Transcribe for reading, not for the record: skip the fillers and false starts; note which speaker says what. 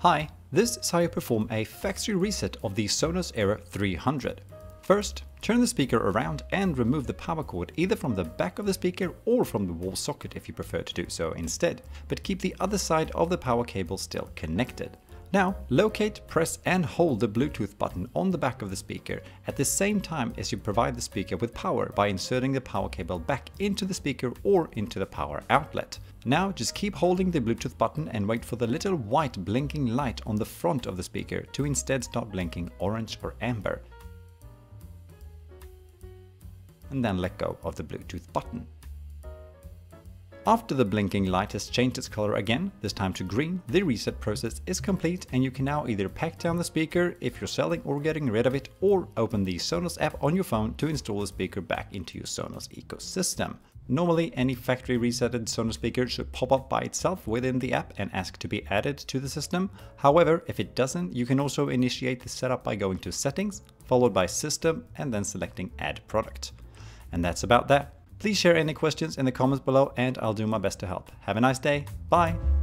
Speaker 1: Hi, this is how you perform a factory reset of the Sonos Era 300. First, turn the speaker around and remove the power cord either from the back of the speaker or from the wall socket if you prefer to do so instead, but keep the other side of the power cable still connected. Now, locate, press and hold the Bluetooth button on the back of the speaker at the same time as you provide the speaker with power by inserting the power cable back into the speaker or into the power outlet. Now just keep holding the Bluetooth button and wait for the little white blinking light on the front of the speaker to instead start blinking orange or amber. And then let go of the Bluetooth button. After the blinking light has changed its color again, this time to green, the reset process is complete and you can now either pack down the speaker if you're selling or getting rid of it, or open the Sonos app on your phone to install the speaker back into your Sonos ecosystem. Normally, any factory resetted Sonos speaker should pop up by itself within the app and ask to be added to the system. However, if it doesn't, you can also initiate the setup by going to Settings, followed by System, and then selecting Add Product. And that's about that. Please share any questions in the comments below and I'll do my best to help. Have a nice day. Bye!